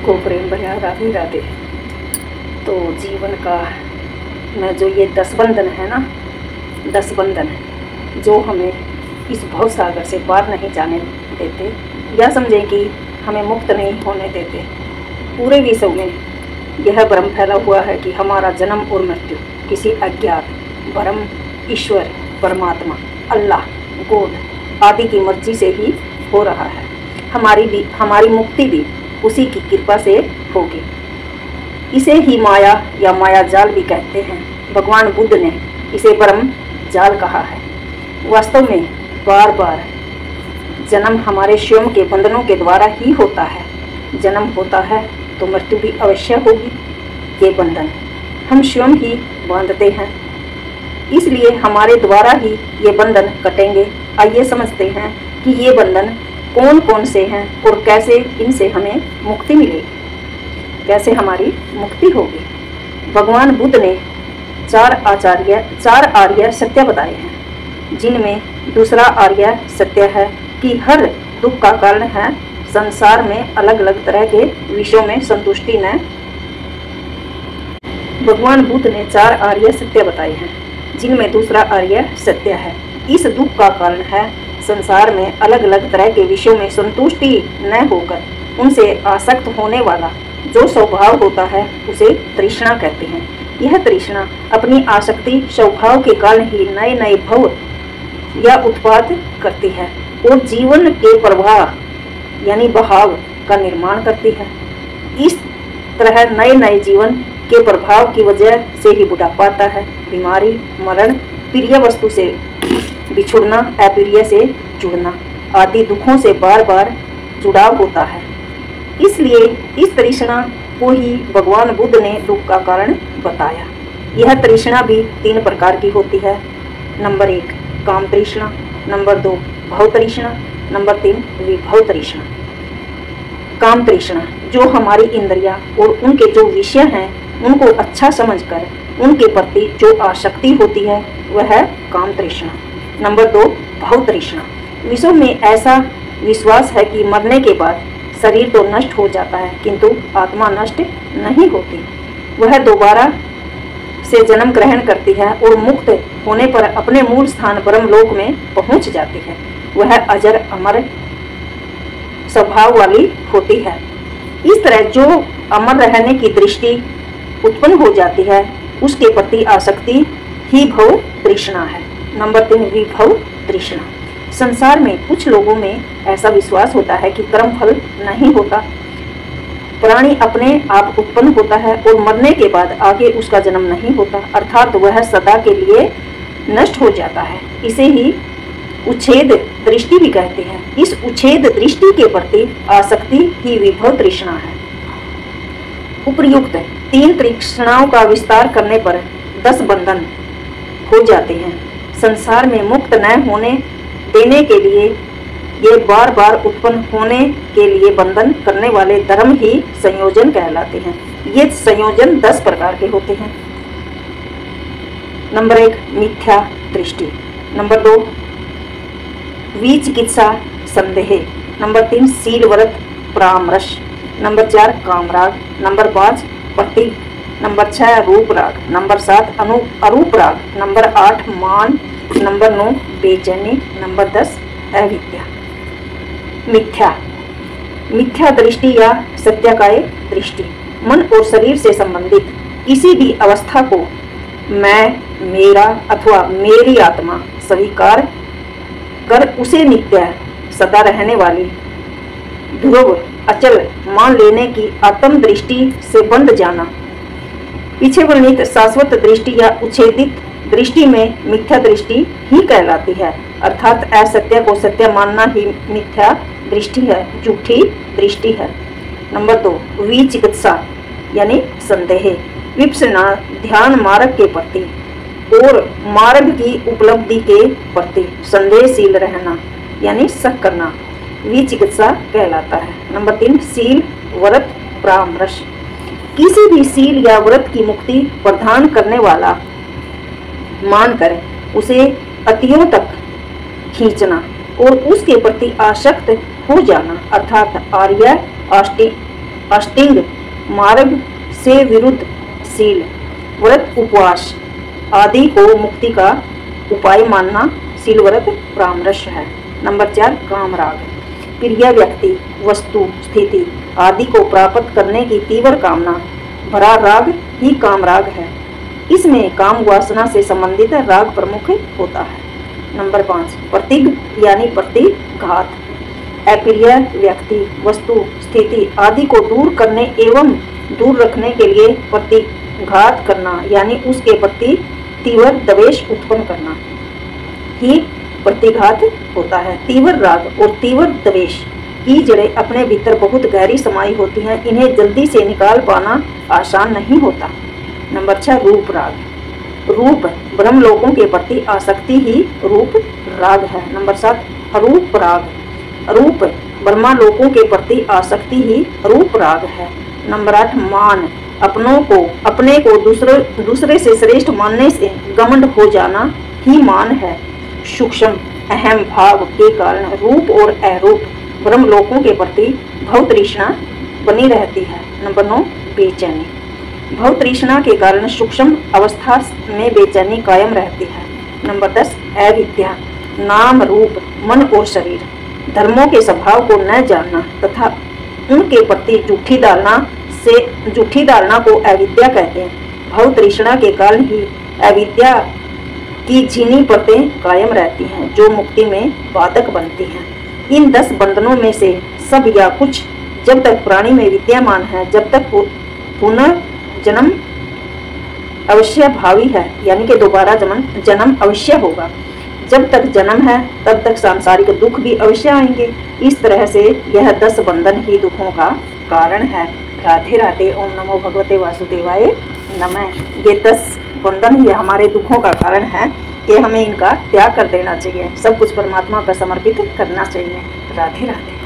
सबको प्रेम भरा राधे राधे। तो जीवन का में जो ये 10 बंधन है ना, 10 बंधन जो हमें इस भव सागर से पार नहीं जाने देते, या समझें कि हमें मुक्त नहीं होने देते। पूरे विश्व में यह भ्रम फैला हुआ है कि हमारा जन्म और मृत्यु किसी अज्ञात ब्रह्म, ईश्वर, परमात्मा, अल्लाह, गॉड आदि की मर्जी से ही हो रहा है। हमारी मुक्ति भी उसी की कृपा से होगी। इसे ही माया या माया जाल भी कहते हैं। भगवान बुद्ध ने इसे ब्रह्म जाल कहा है। वास्तव में बार बार जन्म हमारे स्वयं के बंधनों के द्वारा ही होता है। जन्म होता है तो मृत्यु भी अवश्य होगी। ये बंधन हम स्वयं ही बांधते हैं, इसलिए हमारे द्वारा ही ये बंधन कटेंगे। आइए समझते हैं कि ये बंधन कौन कौन से हैं और कैसे इनसे हमें मुक्ति मिलेगी, कैसे हमारी मुक्ति होगी। भगवान बुद्ध ने चार आर्य सत्य बताए हैं, जिनमें दूसरा आर्य सत्य है कि हर दुख का कारण है संसार में अलग अलग तरह के विषयों में संतुष्टि न। भगवान बुद्ध ने 4 आर्य सत्य बताए हैं, जिनमें दूसरा आर्य सत्य है। इस दुख का कारण है संसार में अलग अलग तरह के विषयों में संतुष्टि न होकर उनसे आसक्त होने वाला जो स्वभाव होता है उसे तृष्णा कहते हैं। यह तृष्णा अपनी आसक्ति स्वभाव के कारण ही नए नए भव या उत्पाद करती है और जीवन के प्रवाह यानी बहाव का निर्माण करती है। इस तरह नए नए जीवन के प्रभाव की वजह से ही बुढ़ापा आता है। बीमारी, मरण, प्रिय वस्तु से बिछुड़ना, अप्रिय से जुड़ना आदि दुखों से बार बार जुड़ाव होता है। इसलिए इस तृष्णा को ही भगवान बुद्ध ने दुख का कारण बताया। यह तृष्णा भी 3 प्रकार की होती है। नंबर 1 काम तृष्णा, नंबर 2 भव तृष्णा, नंबर 3 विभव तृष्णा। काम तृष्णा जो हमारी इंद्रियां और उनके जो विषय हैं उनको अच्छा समझकर उनके प्रति जो आसक्ति होती है वह है काम तृष्णा। नंबर 2 भव तृष्णा। विश्व में ऐसा विश्वास है कि मरने के बाद शरीर तो नष्ट हो जाता है किंतु आत्मा नष्ट नहीं होती। वह दोबारा से जन्म ग्रहण करती है और मुक्त होने पर अपने मूल स्थान ब्रह्मलोक में पहुंच जाती है। वह अजर अमर स्वभाव वाली होती है। इस तरह जो अमर रहने की दृष्टि उत्पन्न हो जाती है उसके प्रति आसक्ति ही भव तृष्णा है। नंबर 3 विभव तृष्णा। संसार में कुछ लोगों में ऐसा विश्वास होता है कि कर्म फल नहीं होता, प्राणी अपने आप उत्पन्न होता है और मरने के बाद आगे उसका जन्म नहीं होता, अर्थात वह सदा के लिए नष्ट हो जाता है। इसे ही उच्छेद दृष्टि भी कहते हैं। इस उच्छेद दृष्टि के प्रति आसक्ति ही विभव तृष्णा है। उपर्युक्त 3 तृष्णाओं का विस्तार करने पर 10 बंधन हो जाते हैं। संसार में मुक्त न होने देने के लिए ये बार बार उत्पन्न होने के लिए बंधन करने वाले धर्म ही संयोजन कहलाते हैं। ये संयोजन 10 प्रकार के होते हैं। नंबर 1 मिथ्या दृष्टि, नंबर 2 विचिकित्सा संदेह, नंबर 3 शील व्रत परामर्श, नंबर 4 कामराग, नंबर 5 प्रतीक, नंबर 6 रूप राग, नंबर 7 अरूप राग, नंबर 8 मान, नंबर 9 बेचैनी, नंबर 10 अविद्या। मिथ्या दृष्टि या सत्याकाय दृष्टि मन और शरीर से संबंधित किसी भी अवस्था को मैं, मेरा अथवा मेरी आत्मा स्वीकार कर उसे नित्य सदा रहने वाली ध्रुव अचल मान लेने की आत्म दृष्टि से बंध जाना। पीछे वर्णित शाश्वत दृष्टि या उच्छेदित दृष्टि में मिथ्या दृष्टि ही कहलाती है, अर्थात असत्य को सत्य मानना ही मिथ्या दृष्टि है, झूठी दृष्टि है। नंबर 2 विचिकित्सा यानी संदेह, विपश्यना ध्यान मार्ग के प्रति और मार्ग की उपलब्धि के प्रति संदेहशील रहना यानी शक करना विचिकित्सा कहलाता है। नंबर 3 शील व्रत परामर्श, किसी भी शील या व्रत की मुक्ति प्रदान करने वाला मानकर उसे अतियों तक खींचना और उसके प्रति आसक्त हो जाना, अर्थात आर्य अष्टिंग मार्ग से विरुद्ध शील, व्रत उपवास आदि को मुक्ति का उपाय मानना शील व्रत परामर्श है। नंबर 4 काम राग, प्रिय व्यक्ति वस्तु स्थिति आदि को प्राप्त करने की तीव्र कामना भरा राग ही काम राग है। इसमें काम वासना से संबंधित राग प्रमुख होता है। नंबर 5 प्रतिग यानी प्रतिघात, अप्रिय व्यक्ति वस्तु स्थिति आदि को दूर करने एवं दूर रखने के लिए प्रतिघात करना यानी उसके प्रति तीव्र द्वेष उत्पन्न करना ही प्रतिघात होता है। तीव्र राग और तीव्र द्वेष की जड़ें अपने भीतर बहुत गहरी समाई होती हैं, इन्हें जल्दी से निकाल पाना आसान नहीं होता। नंबर 6 रूप राग, रूप ब्रह्म लोकों के प्रति आसक्ति ही रूप राग है। नंबर 7 अरूप राग, रूप ब्रह्मा लोकों के प्रति आसक्ति ही रूप राग है। नंबर 8 मान, अपने को दूसरे से श्रेष्ठ मानने से घमंड हो जाना ही मान है। सूक्ष्म अहम भाव के कारण रूप और अरूप ब्रह्म लोकों के प्रति भव तृष्णा बनी रहती है। नंबर 9 बेचैनी, भव तृष्णा के कारण सूक्ष्म अवस्था में बेचैनी कायम रहती है। नंबर 10 अविद्या, नाम रूप मन और शरीर धर्मों के स्वभाव को न जानना तथा उनके प्रति झूठी धारणा को अविद्या कहते हैं। भव तृष्णा के कारण ही अविद्या की झिनी परतें कायम रहती हैं जो मुक्ति में बाधक बनती हैं। इन 10 बंधनों में से सब या कुछ जब तक प्राणी में विद्यमान है, जब तक पुनर्जन्म अवश्य भावी है, यानी कि दोबारा जन्म अवश्य होगा। जब तक जन्म है तब तक सांसारिक दुख भी अवश्य आएंगे। इस तरह से यह 10 बंधन ही दुखों का कारण है। राधे राधे। ओम नमो भगवते वासुदेवाय नमः। ये 10 बंधन ही हमारे दुखों का कारण है कि हमें इनका त्याग कर देना चाहिए, सब कुछ परमात्मा पर समर्पित करना चाहिए। राधे राधे।